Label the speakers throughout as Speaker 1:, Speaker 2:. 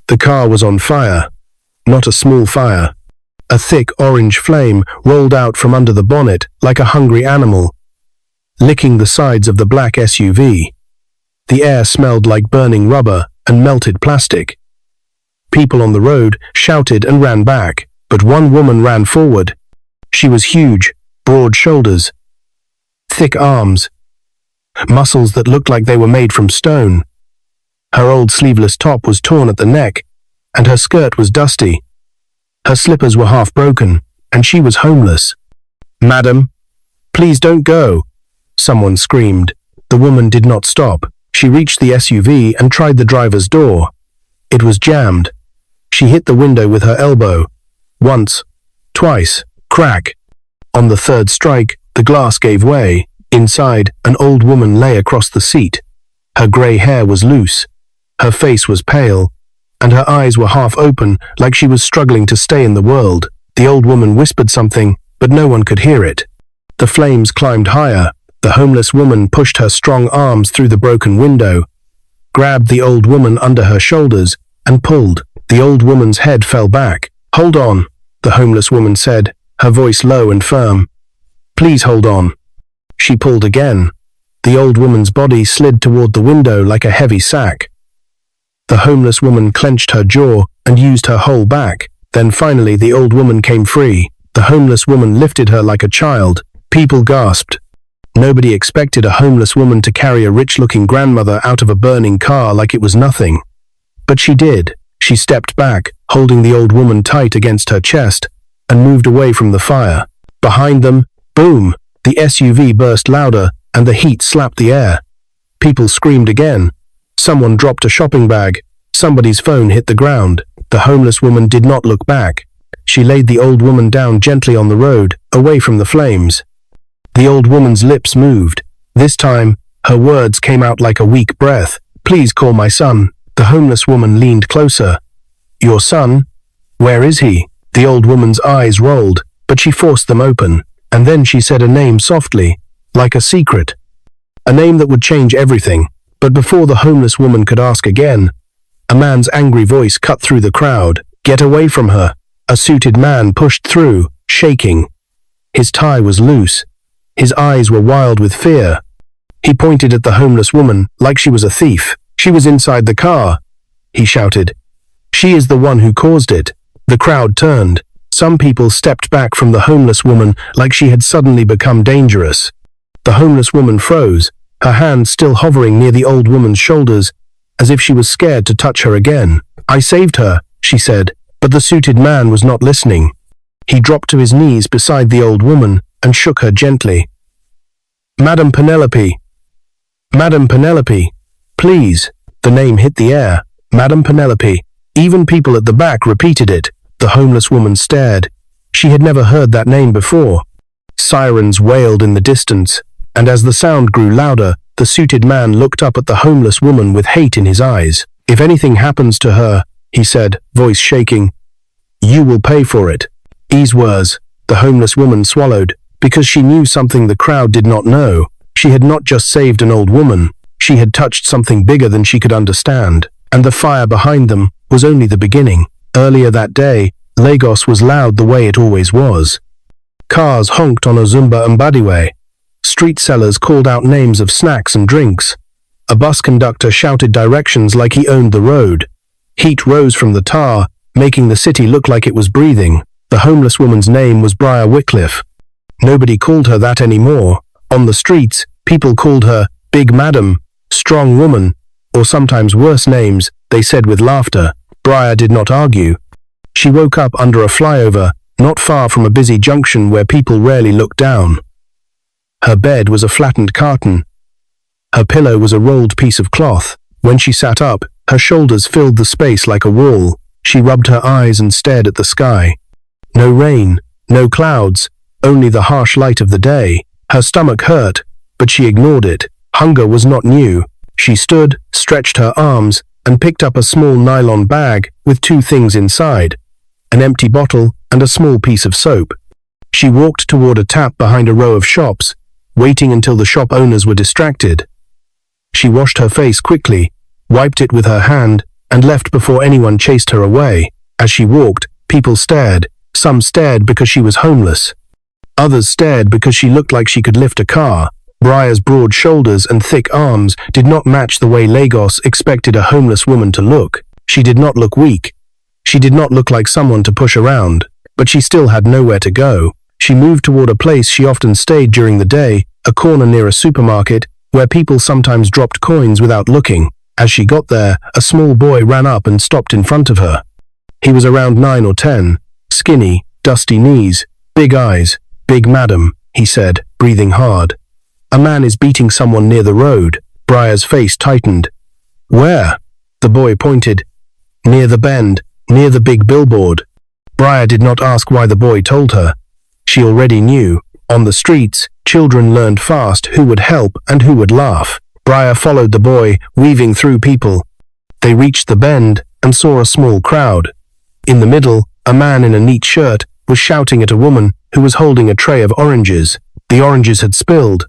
Speaker 1: The car was on fire. Not a small fire. A thick orange flame rolled out from under the bonnet like a hungry animal, licking the sides of the black SUV. The air smelled like burning rubber and melted plastic. People on the road shouted and ran back, but one woman ran forward. She was huge, broad shoulders, thick arms, muscles that looked like they were made from stone. Her old sleeveless top was torn at the neck, and her skirt was dusty. Her slippers were half broken, and she was homeless. "Madam, please don't go," someone screamed. The woman did not stop. She reached the SUV and tried the driver's door. It was jammed. She hit the window with her elbow. Once, twice, crack. On the third strike, the glass gave way. Inside, an old woman lay across the seat. Her grey hair was loose. Her face was pale, and her eyes were half open, like she was struggling to stay in the world. The old woman whispered something, but no one could hear it. The flames climbed higher. The homeless woman pushed her strong arms through the broken window, grabbed the old woman under her shoulders, and pulled. The old woman's head fell back. "Hold on," the homeless woman said, her voice low and firm. "Please hold on." She pulled again. The old woman's body slid toward the window like a heavy sack. The homeless woman clenched her jaw and used her whole back. Then finally the old woman came free. The homeless woman lifted her like a child. People gasped. Nobody expected a homeless woman to carry a rich-looking grandmother out of a burning car like it was nothing. But she did. She stepped back, holding the old woman tight against her chest, and moved away from the fire. Behind them, boom, the SUV burst louder, and the heat slapped the air. People screamed again. Someone dropped a shopping bag. Somebody's phone hit the ground. The homeless woman did not look back. She laid the old woman down gently on the road, away from the flames. The old woman's lips moved. This time, her words came out like a weak breath. "Please call my son." The homeless woman leaned closer. "Your son? Where is he?" The old woman's eyes rolled, but she forced them open, and then she said a name softly, like a secret. A name that would change everything. But before the homeless woman could ask again, a man's angry voice cut through the crowd. "Get away from her!" A suited man pushed through, shaking. His tie was loose. His eyes were wild with fear. He pointed at the homeless woman like she was a thief. "She was inside the car," he shouted. "She is the one who caused it." The crowd turned. Some people stepped back from the homeless woman like she had suddenly become dangerous. The homeless woman froze, her hand still hovering near the old woman's shoulders, as if she was scared to touch her again. "I saved her," she said, but the suited man was not listening. He dropped to his knees beside the old woman and shook her gently. "Madam Penelope! Madam Penelope! Please!" The name hit the air. Madam Penelope. Even people at the back repeated it. The homeless woman stared. She had never heard that name before. Sirens wailed in the distance, and as the sound grew louder, the suited man looked up at the homeless woman with hate in his eyes. "If anything happens to her," he said, voice shaking, "you will pay for it." These words, the homeless woman swallowed, because she knew something the crowd did not know. She had not just saved an old woman, she had touched something bigger than she could understand, and the fire behind them was only the beginning. Earlier that day, Lagos was loud the way it always was. Cars honked on Ozumba and Badiwe. Street sellers called out names of snacks and drinks. A bus conductor shouted directions like he owned the road. Heat rose from the tar, making the city look like it was breathing. The homeless woman's name was Briar Wycliffe. Nobody called her that anymore. On the streets, people called her Big Madam, Strong Woman, or sometimes worse names, they said with laughter. Briar did not argue. She woke up under a flyover, not far from a busy junction where people rarely looked down. Her bed was a flattened carton. Her pillow was a rolled piece of cloth. When she sat up, her shoulders filled the space like a wall. She rubbed her eyes and stared at the sky. No rain, no clouds, only the harsh light of the day. Her stomach hurt, but she ignored it. Hunger was not new. She stood, stretched her arms, and picked up a small nylon bag with two things inside, an empty bottle and a small piece of soap. She walked toward a tap behind a row of shops, waiting until the shop owners were distracted. She washed her face quickly, wiped it with her hand, and left before anyone chased her away. As she walked, people stared. Some stared because she was homeless. Others stared because she looked like she could lift a car. Briar's broad shoulders and thick arms did not match the way Lagos expected a homeless woman to look. She did not look weak. She did not look like someone to push around, but she still had nowhere to go. She moved toward a place she often stayed during the day, a corner near a supermarket, where people sometimes dropped coins without looking. As she got there, a small boy ran up and stopped in front of her. He was around 9 or 10, skinny, dusty knees, big eyes. "Big madam," he said, breathing hard. "A man is beating someone near the road." Briar's face tightened. "Where?" The boy pointed. "Near the bend, near the big billboard." Briar did not ask why the boy told her. She already knew. On the streets, children learned fast who would help and who would laugh. Briar followed the boy, weaving through people. They reached the bend and saw a small crowd. In the middle, a man in a neat shirt was shouting at a woman who was holding a tray of oranges. The oranges had spilled.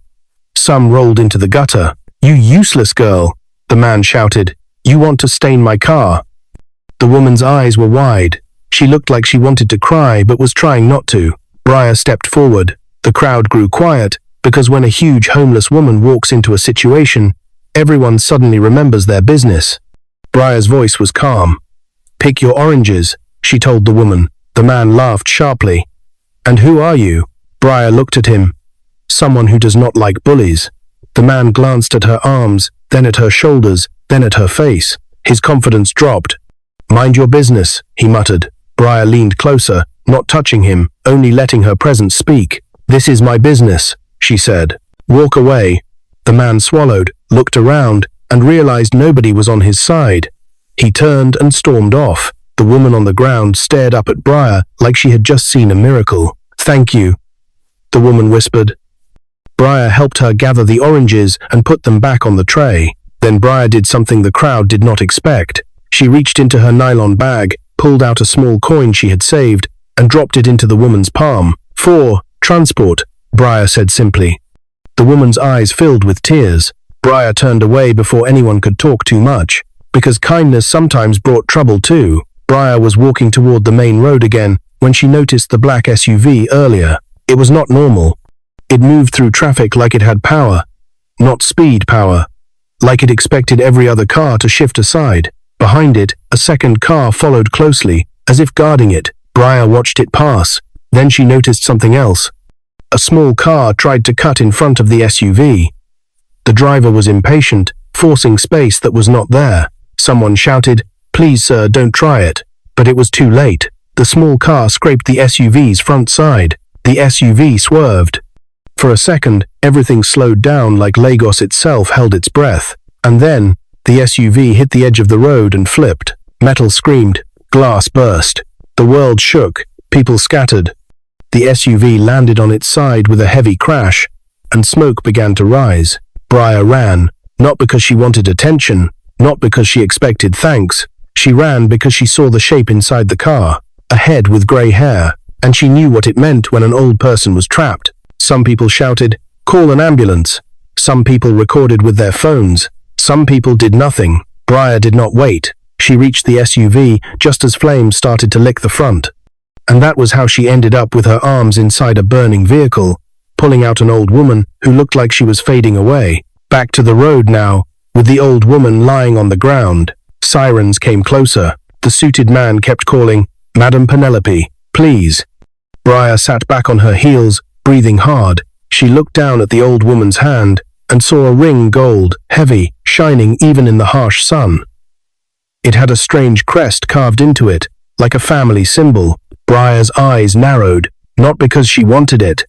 Speaker 1: Some rolled into the gutter. "You useless girl," the man shouted. "You want to stain my car." The woman's eyes were wide. She looked like she wanted to cry but was trying not to. Briar stepped forward. The crowd grew quiet, because when a huge homeless woman walks into a situation, everyone suddenly remembers their business. Briar's voice was calm. "Pick your oranges," she told the woman. The man laughed sharply. "And who are you?" Briar looked at him. "Someone who does not like bullies." The man glanced at her arms, then at her shoulders, then at her face. His confidence dropped. "Mind your business," he muttered. Briar leaned closer, not touching him, only letting her presence speak. "This is my business," she said. "Walk away." The man swallowed, looked around, and realized nobody was on his side. He turned and stormed off. The woman on the ground stared up at Briar like she had just seen a miracle. "Thank you," the woman whispered. Briar helped her gather the oranges and put them back on the tray. Then Briar did something the crowd did not expect. She reached into her nylon bag, pulled out a small coin she had saved, and dropped it into the woman's palm. "For transport," Briar said simply. The woman's eyes filled with tears. Briar turned away before anyone could talk too much, because kindness sometimes brought trouble too. Briar was walking toward the main road again when she noticed the black SUV earlier. It was not normal. It moved through traffic like it had power, not speed power, like it expected every other car to shift aside. Behind it, a second car followed closely, as if guarding it. Briar watched it pass. Then she noticed something else. A small car tried to cut in front of the SUV. The driver was impatient, forcing space that was not there. Someone shouted, "Please, sir, don't try it." But it was too late. The small car scraped the SUV's front side. The SUV swerved. For a second, everything slowed down like Lagos itself held its breath. And then, the SUV hit the edge of the road and flipped. Metal screamed. Glass burst. The world shook. People scattered. The SUV landed on its side with a heavy crash, and smoke began to rise. Briar ran, not because she wanted attention, not because she expected thanks. She ran because she saw the shape inside the car, a head with grey hair, and she knew what it meant when an old person was trapped. Some people shouted, "Call an ambulance." Some people recorded with their phones. Some people did nothing. Briar did not wait. She reached the SUV just as flames started to lick the front. And that was how she ended up with her arms inside a burning vehicle, pulling out an old woman who looked like she was fading away. Back to the road now, with the old woman lying on the ground. Sirens came closer. The suited man kept calling, "Madam Penelope, please." Briar sat back on her heels, breathing hard. She looked down at the old woman's hand and saw a ring, gold, heavy, shining even in the harsh sun. It had a strange crest carved into it, like a family symbol. Briar's eyes narrowed, not because she wanted it,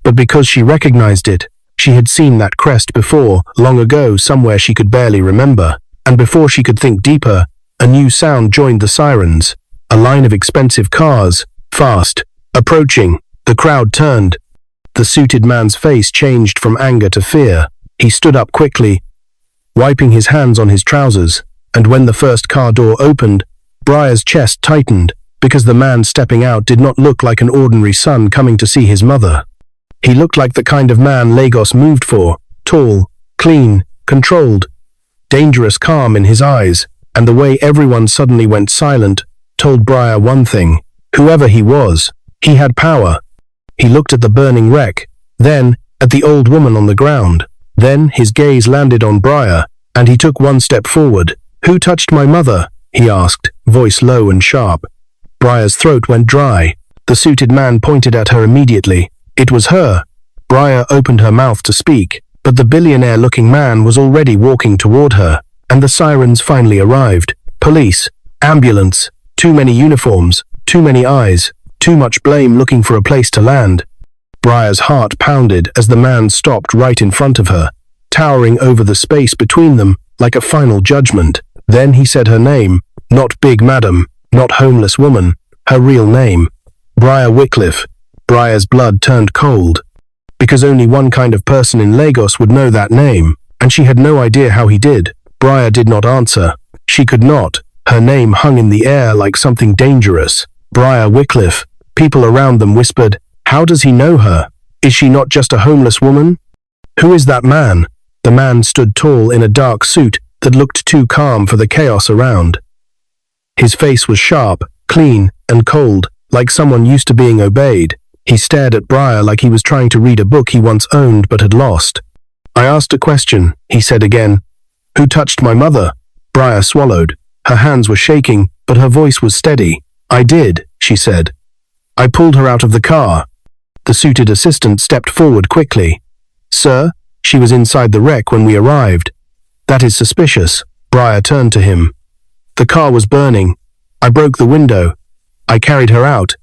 Speaker 1: but because she recognized it. She had seen that crest before, long ago, somewhere she could barely remember. And before she could think deeper, a new sound joined the sirens. A line of expensive cars, fast, approaching. The crowd turned. The suited man's face changed from anger to fear. He stood up quickly, wiping his hands on his trousers, and when the first car door opened, Briar's chest tightened, because the man stepping out did not look like an ordinary son coming to see his mother. He looked like the kind of man Lagos moved for, tall, clean, controlled, dangerous calm in his eyes, and the way everyone suddenly went silent told Briar one thing. Whoever he was, he had power. He looked at the burning wreck, then at the old woman on the ground. Then his gaze landed on Briar, and he took one step forward. "Who touched my mother?" he asked, voice low and sharp. Briar's throat went dry. The suited man pointed at her immediately. It was her. Briar opened her mouth to speak, but the billionaire-looking man was already walking toward her, and the sirens finally arrived. Police, ambulance, too many uniforms, too many eyes, too much blame looking for a place to land. Briar's heart pounded as the man stopped right in front of her, towering over the space between them like a final judgment. Then he said her name, not Big Madam, not homeless woman, her real name. Briar Wycliffe. Briar's blood turned cold, because only one kind of person in Lagos would know that name, and she had no idea how he did. Briar did not answer. She could not. Her name hung in the air like something dangerous. Briar Wycliffe. People around them whispered, "How does he know her? Is she not just a homeless woman?" "Who is that man?" The man stood tall in a dark suit that looked too calm for the chaos around. His face was sharp, clean, and cold, like someone used to being obeyed. He stared at Briar like he was trying to read a book he once owned but had lost. "I asked a question," he said again. "Who touched my mother?" Briar swallowed. Her hands were shaking, but her voice was steady. "I did," she said. "I pulled her out of the car." The suited assistant stepped forward quickly. "Sir, she was inside the wreck when we arrived." "That is suspicious." Briar turned to him. "The car was burning. I broke the window. I carried her out.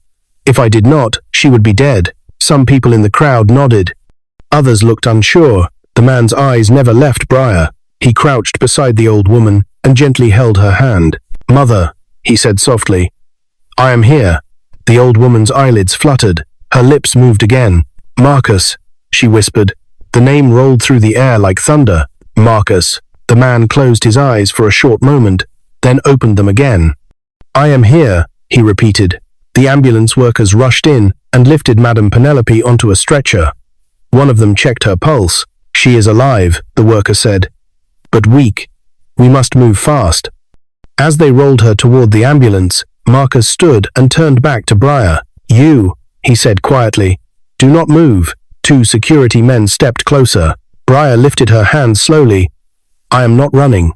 Speaker 1: If I did not, she would be dead." Some people in the crowd nodded. Others looked unsure. The man's eyes never left Briar. He crouched beside the old woman and gently held her hand. "Mother," he said softly. "I am here." The old woman's eyelids fluttered. Her lips moved again. "Marcus," she whispered. The name rolled through the air like thunder. "Marcus." The man closed his eyes for a short moment, then opened them again. "I am here," he repeated. The ambulance workers rushed in and lifted Madame Penelope onto a stretcher. One of them checked her pulse. "She is alive," the worker said, "but weak. We must move fast." As they rolled her toward the ambulance, Marcus stood and turned back to Briar. "You," he said quietly, "do not move." Two security men stepped closer. Briar lifted her hand slowly. "I am not running."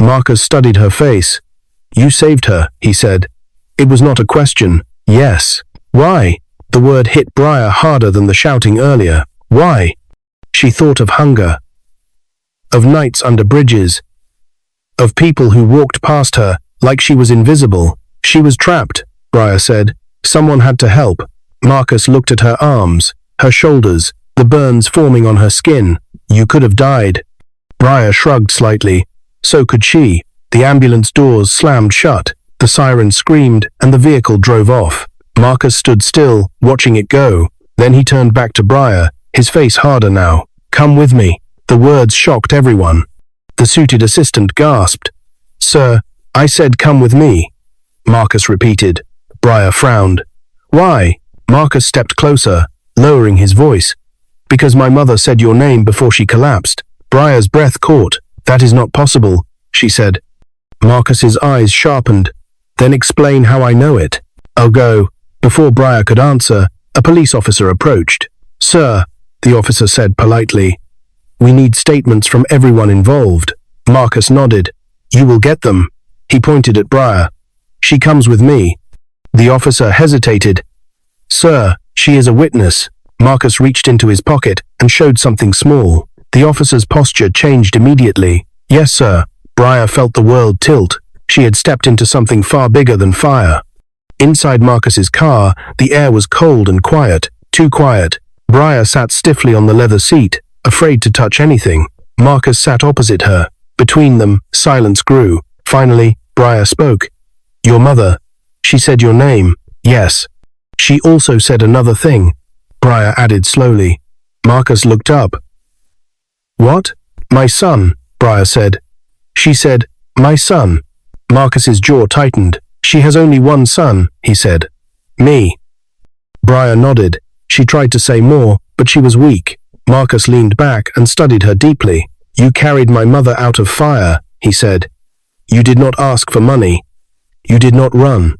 Speaker 1: Marcus studied her face. "You saved her," he said. It was not a question. "Yes." "Why?" The word hit Briar harder than the shouting earlier. "Why?" She thought of hunger, of nights under bridges, of people who walked past her like she was invisible. "She was trapped," Briar said. "Someone had to help." Marcus looked at her arms, her shoulders, the burns forming on her skin. "You could have died." Briar shrugged slightly. So could she. The ambulance doors slammed shut. The siren screamed and the vehicle drove off. Marcus stood still, watching it go. Then he turned back to Briar, his face harder now. "Come with me." The words shocked everyone. The suited assistant gasped. "Sir, I said come with me," Marcus repeated. Briar frowned. "Why?" Marcus stepped closer, lowering his voice. "Because my mother said your name before she collapsed." Briar's breath caught. "That is not possible," she said. Marcus's eyes sharpened. "Then explain how I know it." "I'll go." Before Briar could answer, a police officer approached. "Sir," the officer said politely, "we need statements from everyone involved." Marcus nodded. "You will get them." He pointed at Briar. "She comes with me." The officer hesitated. "Sir, she is a witness." Marcus reached into his pocket and showed something small. The officer's posture changed immediately. "Yes, sir." Briar felt the world tilt. She had stepped into something far bigger than fire. Inside Marcus's car, the air was cold and quiet, too quiet. Briar sat stiffly on the leather seat, afraid to touch anything. Marcus sat opposite her. Between them, silence grew. Finally, Briar spoke. "Your mother. She said your name." "Yes." "She also said another thing," Briar added slowly. Marcus looked up. "What?" "My son," Briar said. "She said, my son." Marcus's jaw tightened. "She has only one son," he said. "Me." Briar nodded. She tried to say more, but she was weak. Marcus leaned back and studied her deeply. "You carried my mother out of fire," he said. You did not ask for money. You did not run.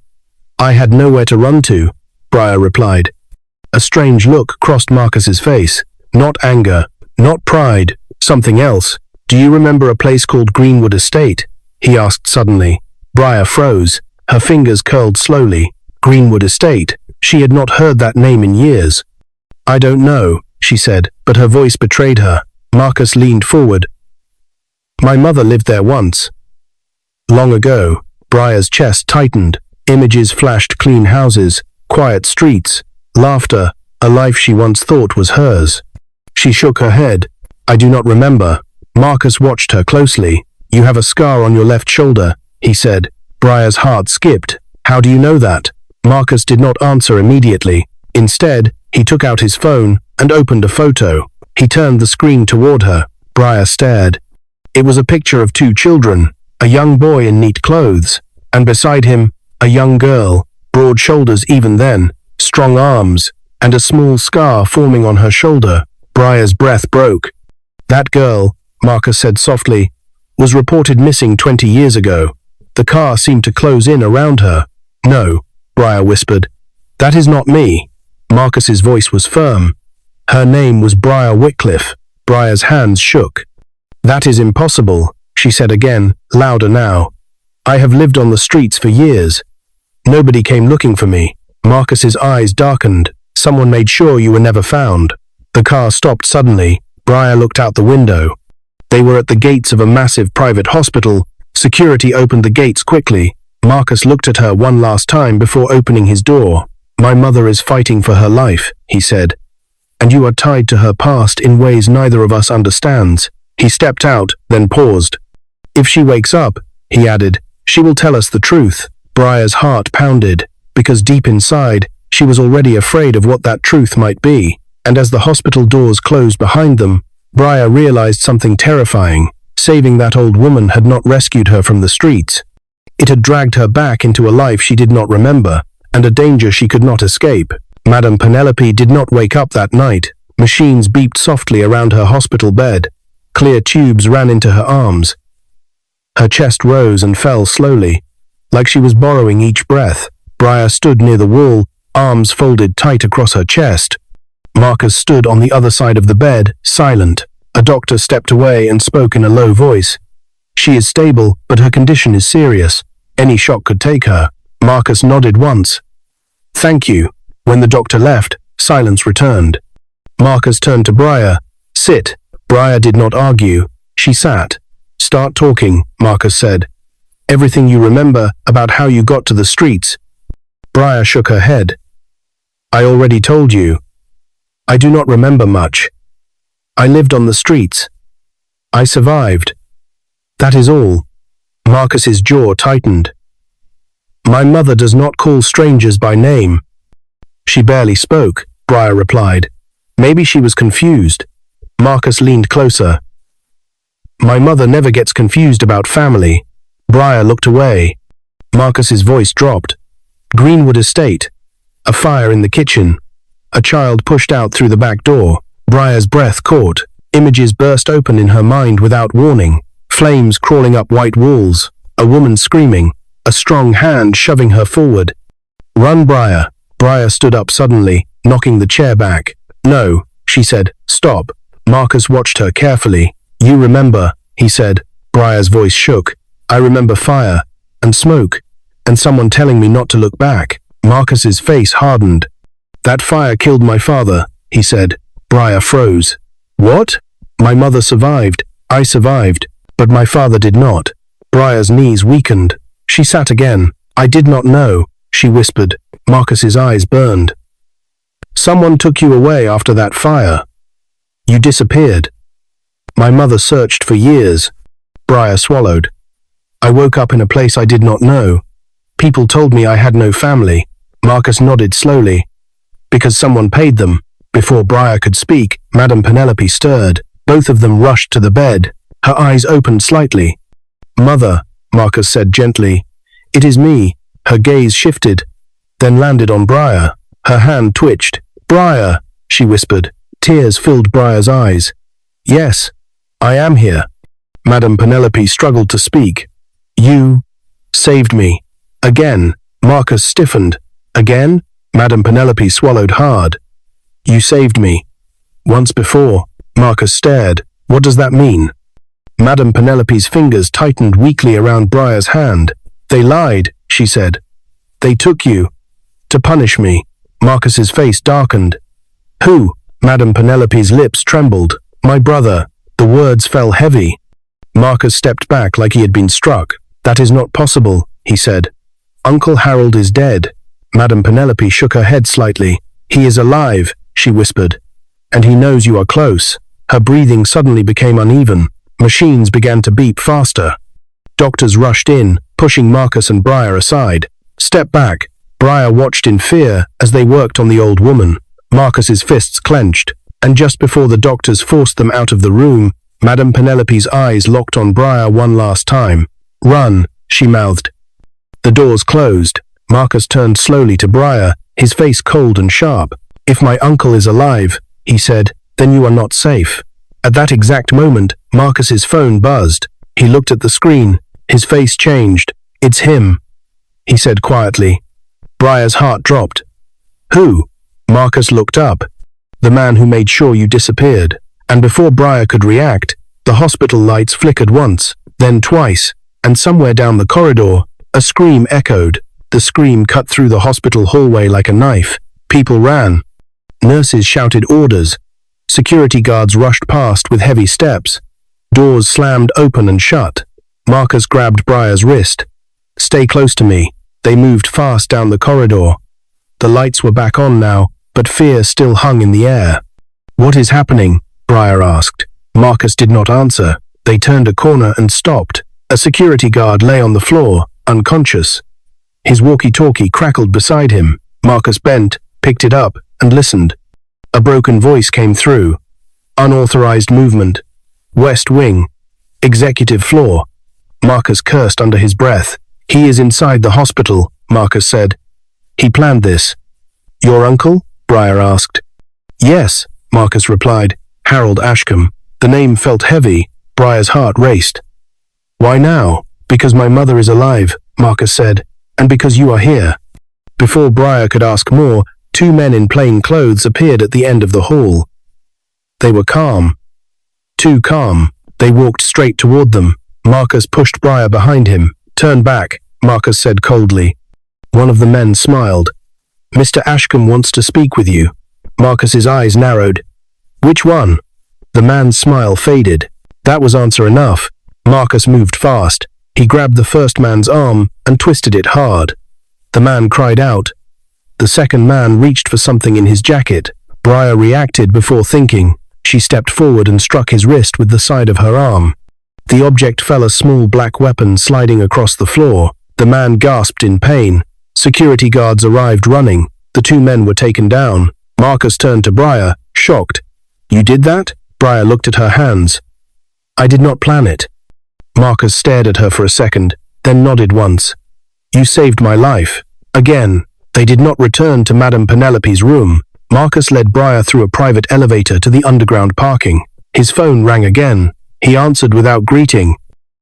Speaker 1: I had nowhere to run to, Briar replied. A strange look crossed Marcus's face. Not anger, not pride, something else. Do you remember a place called Greenwood Estate? He asked suddenly. Briar froze. Her fingers curled slowly. Greenwood Estate. She had not heard that name in years. I don't know, she said, but her voice betrayed her. Marcus leaned forward. My mother lived there once. Long ago. Briar's chest tightened. Images flashed: clean houses, quiet streets, laughter, a life she once thought was hers. She shook her head. I do not remember. Marcus watched her closely. You have a scar on your left shoulder, he said. Briar's heart skipped. How do you know that? Marcus did not answer immediately. Instead, he took out his phone and opened a photo. He turned the screen toward her. Briar stared. It was a picture of two children, a young boy in neat clothes, and beside him, a young girl, broad shoulders even then, strong arms, and a small scar forming on her shoulder. Briar's breath broke. That girl, Marcus said softly, was reported missing 20 years ago. The car seemed to close in around her. No, Briar whispered. That is not me. Marcus's voice was firm. Her name was Briar Wycliffe. Briar's hands shook. That is impossible, she said again, louder now. I have lived on the streets for years. Nobody came looking for me. Marcus's eyes darkened. Someone made sure you were never found. The car stopped suddenly. Briar looked out the window. They were at the gates of a massive private hospital. Security opened the gates quickly. Marcus looked at her one last time before opening his door. My mother is fighting for her life, he said. And you are tied to her past in ways neither of us understands. He stepped out, then paused. If she wakes up, he added, she will tell us the truth. Briar's heart pounded, because deep inside, she was already afraid of what that truth might be. And as the hospital doors closed behind them, Briar realized something terrifying. Saving that old woman had not rescued her from the streets. It had dragged her back into a life she did not remember, and a danger she could not escape. Madame Penelope did not wake up that night. Machines beeped softly around her hospital bed. Clear tubes ran into her arms. Her chest rose and fell slowly, like she was borrowing each breath. Briar stood near the wall, arms folded tight across her chest. Marcus stood on the other side of the bed, silent. A doctor stepped away and spoke in a low voice. She is stable, but her condition is serious. Any shock could take her. Marcus nodded once. Thank you. When the doctor left, silence returned. Marcus turned to Briar. Sit. Briar did not argue. She sat. Start talking, Marcus said. Everything you remember about how you got to the streets. Briar shook her head. I already told you. I do not remember much. I lived on the streets. I survived. That is all. Marcus's jaw tightened. My mother does not call strangers by name. She barely spoke, Briar replied. Maybe she was confused. Marcus leaned closer. My mother never gets confused about family. Briar looked away. Marcus's voice dropped. Greenwood Estate. A fire in the kitchen. A child pushed out through the back door. Briar's breath caught. Images burst open in her mind without warning. Flames crawling up white walls. A woman screaming. A strong hand shoving her forward. Run, Briar. Briar stood up suddenly, knocking the chair back. No, she said. Stop. Marcus watched her carefully. You remember, he said. Briar's voice shook. I remember fire, and smoke, and someone telling me not to look back. Marcus's face hardened. That fire killed my father, he said. Briar froze. What? My mother survived. I survived. But my father did not. Briar's knees weakened. She sat again. I did not know, she whispered. Marcus's eyes burned. Someone took you away after that fire. You disappeared. My mother searched for years. Briar swallowed. I woke up in a place I did not know. People told me I had no family. Marcus nodded slowly. Because someone paid them. Before Briar could speak, Madame Penelope stirred. Both of them rushed to the bed. Her eyes opened slightly. Mother, Marcus said gently. It is me. Her gaze shifted, then landed on Briar. Her hand twitched. Briar, she whispered. Tears filled Briar's eyes. Yes, I am here. Madame Penelope struggled to speak. You saved me. Again. Marcus stiffened. Again? Madame Penelope swallowed hard. You saved me. Once before. Marcus stared. What does that mean? Madame Penelope's fingers tightened weakly around Briar's hand. They lied, she said. They took you. To punish me. Marcus's face darkened. Who? Madame Penelope's lips trembled. My brother. The words fell heavy. Marcus stepped back like he had been struck. That is not possible, he said. Uncle Harold is dead. Madame Penelope shook her head slightly. He is alive, she whispered. And he knows you are close. Her breathing suddenly became uneven. Machines began to beep faster. Doctors rushed in, pushing Marcus and Briar aside. Step back. Briar watched in fear as they worked on the old woman. Marcus's fists clenched, and just before the doctors forced them out of the room, Madame Penelope's eyes locked on Briar one last time. Run, she mouthed. The doors closed. Marcus turned slowly to Briar, his face cold and sharp. If my uncle is alive, he said, then you are not safe. At that exact moment, Marcus's phone buzzed. He looked at the screen. His face changed. It's him, he said quietly. Briar's heart dropped. Who? Marcus looked up. The man who made sure you disappeared. And before Briar could react, the hospital lights flickered once, then twice, and somewhere down the corridor, a scream echoed. The scream cut through the hospital hallway like a knife. People ran. Nurses shouted orders. Security guards rushed past with heavy steps. Doors slammed open and shut. Marcus grabbed Briar's wrist. Stay close to me. They moved fast down the corridor. The lights were back on now, but fear still hung in the air. What is happening? Briar asked. Marcus did not answer. They turned a corner and stopped. A security guard lay on the floor, unconscious. His walkie-talkie crackled beside him. Marcus bent, picked it up, and listened. A broken voice came through. Unauthorized movement. West Wing. Executive floor. Marcus cursed under his breath. He is inside the hospital, Marcus said. He planned this. Your uncle? Briar asked. Yes, Marcus replied. Harold Ashcombe. The name felt heavy. Briar's heart raced. Why now? Because my mother is alive, Marcus said, and because you are here. Before Briar could ask more, two men in plain clothes appeared at the end of the hall. They were calm. Too calm. They walked straight toward them. Marcus pushed Briar behind him. Turn back, Marcus said coldly. One of the men smiled. Mr. Ashcombe wants to speak with you. Marcus's eyes narrowed. Which one? The man's smile faded. That was answer enough. Marcus moved fast. He grabbed the first man's arm and twisted it hard. The man cried out. The second man reached for something in his jacket. Briar reacted before thinking. She stepped forward and struck his wrist with the side of her arm. The object fell, a small black weapon sliding across the floor. The man gasped in pain. Security guards arrived running. The two men were taken down. Marcus turned to Briar, shocked. You did that? Briar looked at her hands. I did not plan it. Marcus stared at her for a second, then nodded once. You saved my life. Again. They did not return to Madame Penelope's room. Marcus led Briar through a private elevator to the underground parking. His phone rang again. He answered without greeting.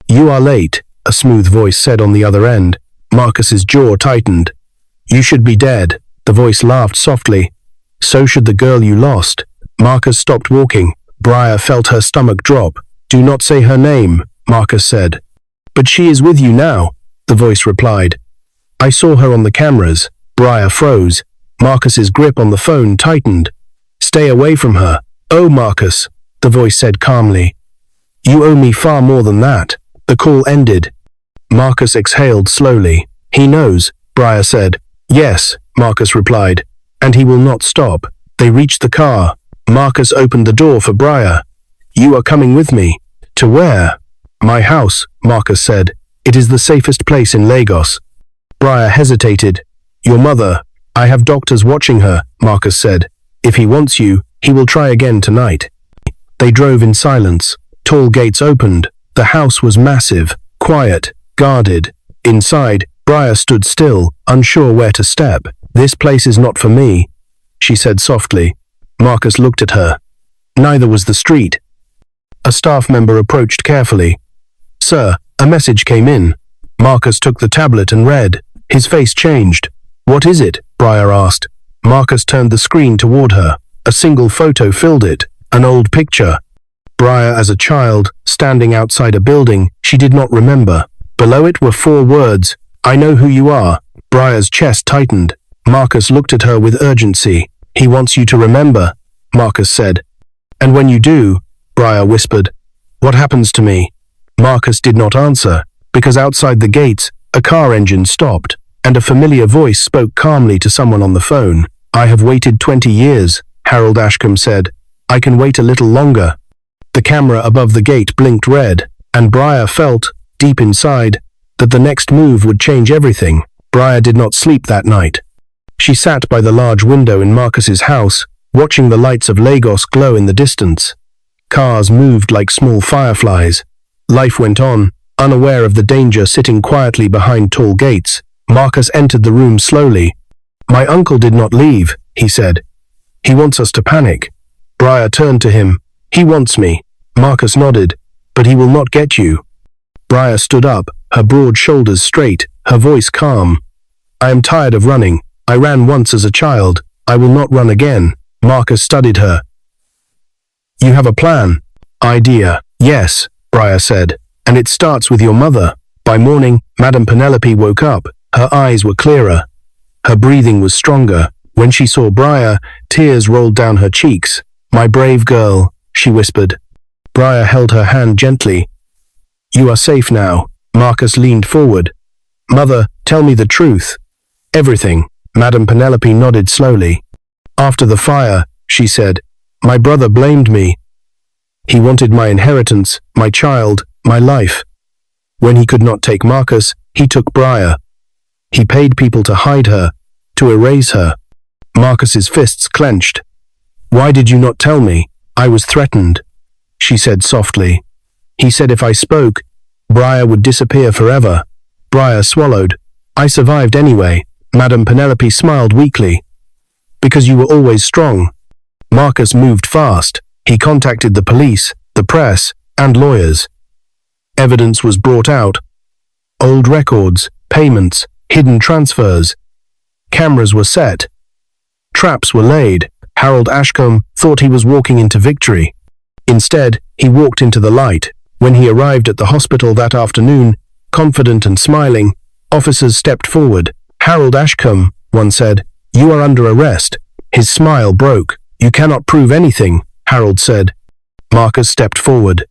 Speaker 1: You are late, a smooth voice said on the other end. Marcus's jaw tightened. You should be dead. The voice laughed softly. So should the girl you lost. Marcus stopped walking. Briar felt her stomach drop. Do not say her name, Marcus said. But she is with you now, the voice replied. I saw her on the cameras. Briar froze. Marcus's grip on the phone tightened. Stay away from her. Oh, Marcus, the voice said calmly. You owe me far more than that. The call ended. Marcus exhaled slowly. He knows, Briar said. Yes, Marcus replied. And he will not stop. They reached the car. Marcus opened the door for Briar. You are coming with me. To where? My house, Marcus said. It is the safest place in Lagos. Briar hesitated. Your mother. I have doctors watching her, Marcus said. If he wants you, he will try again tonight. They drove in silence. Tall gates opened. The house was massive, quiet, guarded. Inside, Briar stood still, unsure where to step. This place is not for me, she said softly. Marcus looked at her. Neither was the street. A staff member approached carefully. Sir, a message came in. Marcus took the tablet and read. His face changed. "What is it?" Briar asked. Marcus turned the screen toward her. A single photo filled it, an old picture. Briar as a child, standing outside a building she did not remember. Below it were 4 words, "I know who you are." Briar's chest tightened. Marcus looked at her with urgency. "He wants you to remember," Marcus said. "And when you do," Briar whispered, "what happens to me?" Marcus did not answer, because outside the gates, a car engine stopped, and a familiar voice spoke calmly to someone on the phone. "I have waited 20 years, Harold Ashcombe said. "I can wait a little longer." The camera above the gate blinked red, and Briar felt, deep inside, that the next move would change everything. Briar did not sleep that night. She sat by the large window in Marcus's house, watching the lights of Lagos glow in the distance. Cars moved like small fireflies. Life went on, unaware of the danger sitting quietly behind tall gates. Marcus entered the room slowly. "My uncle did not leave," he said. "He wants us to panic." Briar turned to him. "He wants me." Marcus nodded. "But he will not get you." Briar stood up, her broad shoulders straight, her voice calm. "I am tired of running. I ran once as a child. I will not run again." Marcus studied her. "You have a plan?" "Idea, yes," Briar said. "And it starts with your mother." By morning, Madame Penelope woke up. Her eyes were clearer. Her breathing was stronger. When she saw Briar, tears rolled down her cheeks. "My brave girl," she whispered. Briar held her hand gently. "You are safe now." Marcus leaned forward. "Mother, tell me the truth." "Everything." Madame Penelope nodded slowly. "After the fire," she said, "my brother blamed me. He wanted my inheritance, my child, my life. When he could not take Marcus, he took Briar. He paid people to hide her, to erase her." Marcus's fists clenched. "Why did you not tell me? I was threatened," she said softly. "He said if I spoke, Briar would disappear forever." Briar swallowed. "I survived anyway." Madame Penelope smiled weakly. "Because you were always strong." Marcus moved fast. He contacted the police, the press, and lawyers. Evidence was brought out. Old records, payments, hidden transfers. Cameras were set. Traps were laid. Harold Ashcombe thought he was walking into victory. Instead, he walked into the light. When he arrived at the hospital that afternoon, confident and smiling, officers stepped forward. "Harold Ashcombe," one said, "you are under arrest." His smile broke. "You cannot prove anything," Harold said. Marcus stepped forward.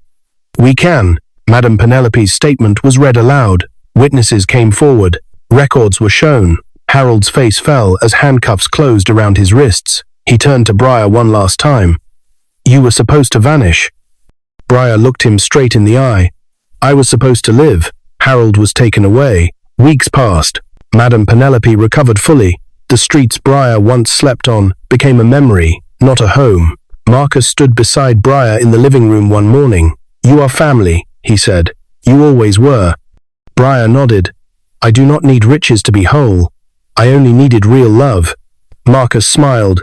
Speaker 1: "We can." Madame Penelope's statement was read aloud. Witnesses came forward. Records were shown. Harold's face fell as handcuffs closed around his wrists. He turned to Briar one last time. "You were supposed to vanish." Briar looked him straight in the eye. "I was supposed to live." Harold was taken away. Weeks passed. Madame Penelope recovered fully. The streets Briar once slept on became a memory, not a home. Marcus stood beside Briar in the living room one morning. "You are family," he said. "You always were." Briar nodded. "I do not need riches to be whole. I only needed real love." Marcus smiled.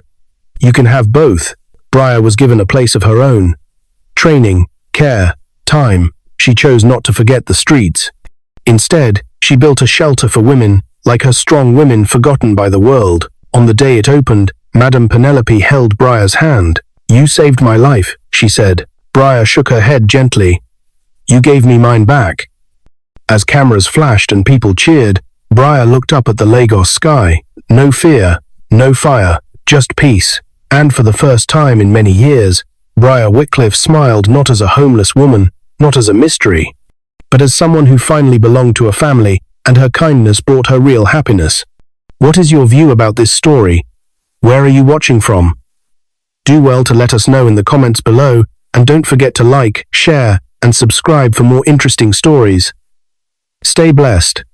Speaker 1: "You can have both." Briar was given a place of her own. Training, care, time. She chose not to forget the streets. Instead, she built a shelter for women, like her strong women forgotten by the world. On the day it opened, Madame Penelope held Briar's hand. "You saved my life," she said. Briar shook her head gently. "You gave me mine back." As cameras flashed and people cheered, Briar looked up at the Lagos sky. No fear, no fire, just peace. And for the first time in many years, Briar Wycliffe smiled not as a homeless woman, not as a mystery, but as someone who finally belonged to a family, and her kindness brought her real happiness. What is your view about this story? Where are you watching from? Do well to let us know in the comments below, and don't forget to like, share, and subscribe for more interesting stories. Stay blessed.